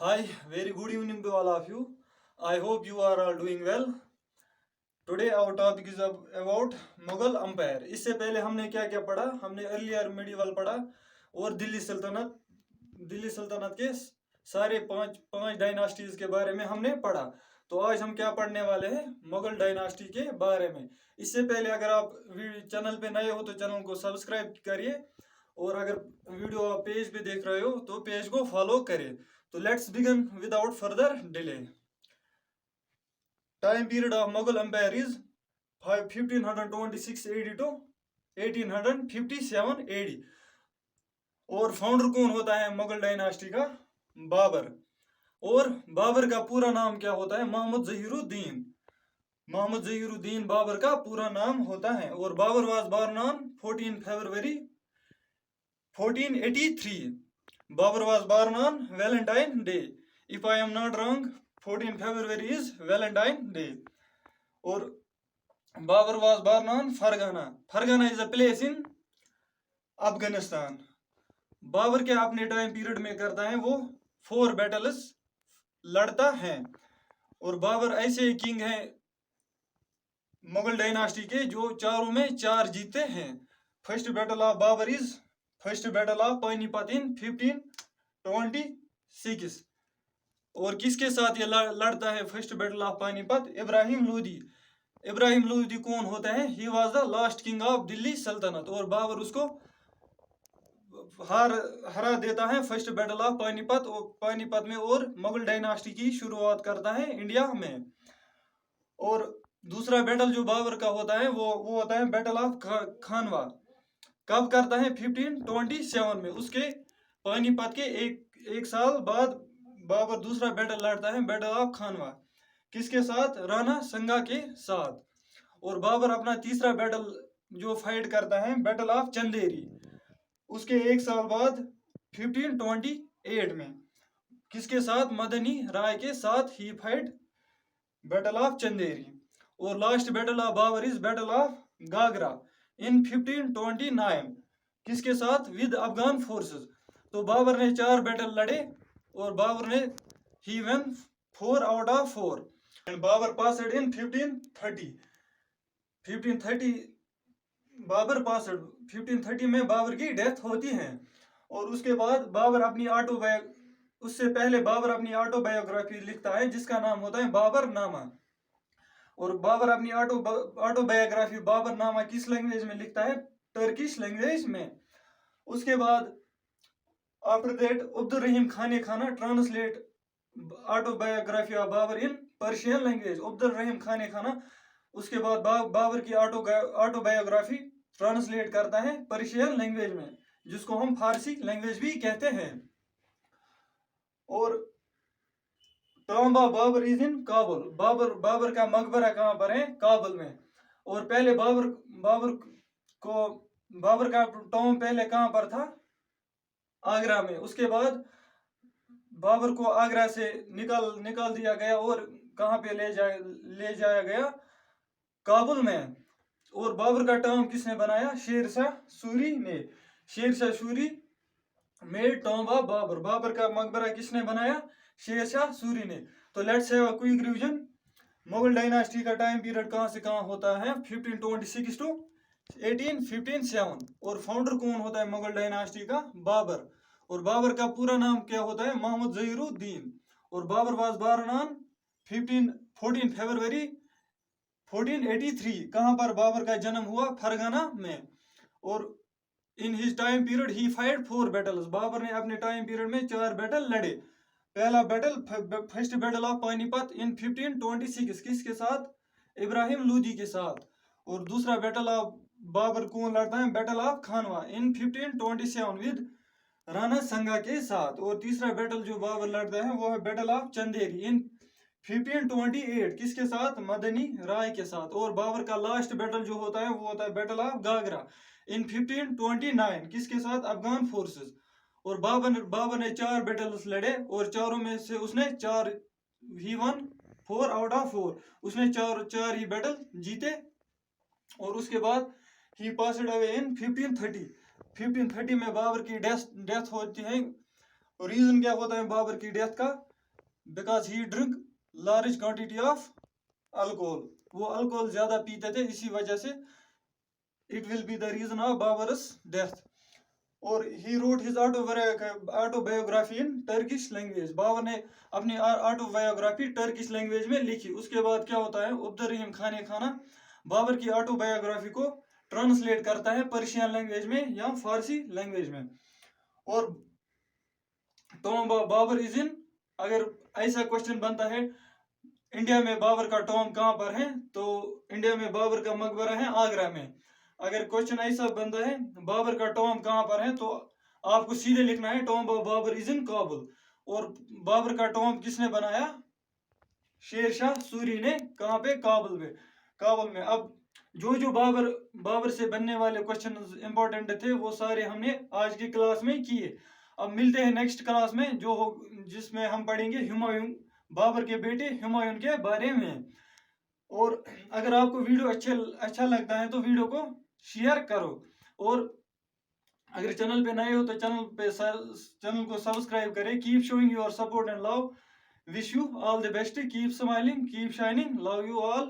Hi, very good evening to all of you. I hope you are all doing well. Today our topic is about Mughal umpire. इससे पहले हमने क्या क्या पढ़ा? हमने अर्लियर मेडिवल पढ़ा और दिल्ली सल्तनत के सारे पांच डायनास्टीज के बारे में हमने पढ़ा. तो आज हम क्या पढ़ने वाले हैं? मुगल डायनास्टी के बारे में. इससे पहले अगर आप चैनल पे नए हो तो चैनल को सब्सक्राइब करिए और अगर वीडियो आप पेज पे देख रहे हो तो पेज को फॉलो करिए. तो let's begin without further delay. Time period of Mughal empire is 1526 AD to 1857 AD. और फाउंडर कौन होता है मुगल डायनास्टी का? बाबर. और बाबर का पूरा नाम क्या होता है? मोहम्मद जहीरुद्दीन. मोहम्मद जहीरुद्दीन बाबर का पूरा नाम होता है. और Babur was born on 14 February 1483. Babur was born on Valentine Day. If I am not wrong, 14 February is Valentine Day. Or Babur was born on Fargana. Fargana is a place in Afghanistan. Babur के अपने time period में करता है वो 4 battles लड़ता है. और बाबर ऐसे किंग हैं मुगल डायनास्टी के जो चारों में 4 जीते हैं. First battle of Babur is first battle of Panipat in 1526. और किसके साथ ये लड़ता है first battle of Panipat? Ibrahim Lodi. Ibrahim Lodi कौन होता है? He was the last king of Delhi sultanate. और बाबर उसको हरा देता है फर्स्ट बैटल ऑफ पानीपत में और मुगल डायनास्टी की शुरुआत करता है इंडिया में. और दूसरा बैटल जो बाबर का होता है वो होता है बैटल ऑफ खानवा. कब करता है? 1527 में. उसके पानीपत के एक साल बाद बाबर दूसरा बैटल लड़ता है बैटल ऑफ खानवा. किसके साथ? राणा संगा के साथ. और बाबर अपना तीसरा बैटल जो फाइट करता है बैटल ऑफ चंदेरी. उसके एक साल बाद 1528 में किसके साथ? मदनी राय के साथ he fight battle of Chanderi. और last battle of Babur is battle of Ghaghra in 1529. किसके साथ? With Afghan forces. तो बाबर ने 4 बैटल लड़े और बाबर ने he won 4 out of 4. And Babur passed in 1530 Babur passed 1530 में बाबर की डेथ होती है. और उसके बाद बाबर अपनी उससे पहले बाबर अपनी ऑटोबायोग्राफी लिखता है जिसका नाम होता है बाबर नामा. और बाबर अपनी ऑटोबायोग्राफी बाबर नामा किस लैंग्वेज में लिखता है? टर्किश लैंग्वेज में. उसके बाद after that Abdul Rahim Khane Khana translate autobiography of Babur in Persian language. Abdul Rahim Khane Khana उसके बाद बाबर की ऑटोबायोग्राफी ट्रांसलेट करता है पर्शियन लैंग्वेज में जिसको हम फारसी लैंग्वेज भी कहते हैं. और tomb of Babur is in Kabul. Babur का मकबरा कहाँ पर है? काबुल में. और पहले बाबर का टॉम्ब पहले कहाँ पर था? आगरा में. उसके बाद बाबर को आगरा से निकाल दिया गया और कहाँ पे ले जाया गया? काबुल में. और बाबर का टॉम्ब किसने बनाया? शेरशाह सूरी ने. Sher Shah Suri made tomb of Babur. Babur का मकबरा किसने बनाया? शेरशाह सूरी ने. तो let's have a quick revision. Mughal dynasty का टाइम पीरियड कहाँ से कहाँ होता है? 1526 टू 1857. और फाउंडर कौन होता है मुगल डायनास्टी का? बाबर. और बाबर का पूरा नाम क्या होता है? मोहम्मद जहीरुद्दीन. और Babur was born on 14 February 1483. कहाँ पर बाबर का जन्म हुआ? फरगाना में. और in his time period he fight 4 battles. Babur ने अपने टाइम पीरियड में 4 बैटल लड़े. पहला battle first battle of Panipat in 1526 किसके साथ? इब्राहिम लोदी के साथ. और दूसरा बैटल ऑफ बाबर कौन लड़ता है? Battle of Khanwa in 1527 with Rana संगा के साथ. और तीसरा बैटल जो बाबर लड़ता है वो है बैटल ऑफ चंदेरी इन 1528. किसके साथ? मदनी राय के साथ. और बाबर का लास्ट बैटल जो होता है वो होता है बैटल ऑफ गागरा इन 1529. किसके साथ? अफगान फोर्सेस. और बाबर ने 4 बैटल्स लड़े और चारों में से उसने 4 ही वन 4 आउट ऑफ 4. उसने 4 ही बैटल जीते. और उसके बाद ही पासड अवे इन 1530 में बाबर की डेथ होती है. रीजन क्या होता है बाबर की डेथ का? because he drink large quantity of alcohol. وہ alcohol زیادہ پیتے تھے, اسی وجہ سے it will be the reason of Babar's death. اور he wrote his autobiography in Turkish language. Babar نے اپنی آٹوبایوگرافی ٹرکش لینگویج میں لکھی. اس کے بعد کیا ہوتا ہے, عبدالرحیم خانہ بابر کی آٹوبایوگرافی کو ٹرانسلیٹ کرتا ہے پرشین لینگویج میں یا فارسی لینگویج میں. اور ٹوم بابر از ان, اگر ایسا کوشچن بنتا ہے انڈیا میں بابر کا ٹوم کہاں پر ہے, تو انڈیا میں بابر کا مقبرہ ہے آگرہ میں. اگر کوشچن ایسا بنتا ہے بابر کا ٹوم کہاں پر ہے, تو آپ کو سیدھے لکھنا ہے ٹوم بابر از ان کابل. اور بابر کا ٹوم کس نے بنایا, شیر شاہ سوری نے. کہاں پہ, کابل میں. اب جو بابر سے بننے والے کوشچن امپورٹنٹ تھے وہ سارے ہم نے آج کی کلاس میں کیے. اب ملتے ہیں نیکسٹ کلاس میں جس میں ہم پڑھیں گے ہمایوں, بابر کے بیٹے ہمایوں کے بارے میں. اور اگر آپ کو ویڈیو اچھا لگتا ہے تو ویڈیو کو شیئر کرو, اور اگر چینل پہ نئے ہو تو چینل کو سبسکرائب کریں. Keep showing your support and love. Wish you all the best. Keep smiling, keep shining. Love you all.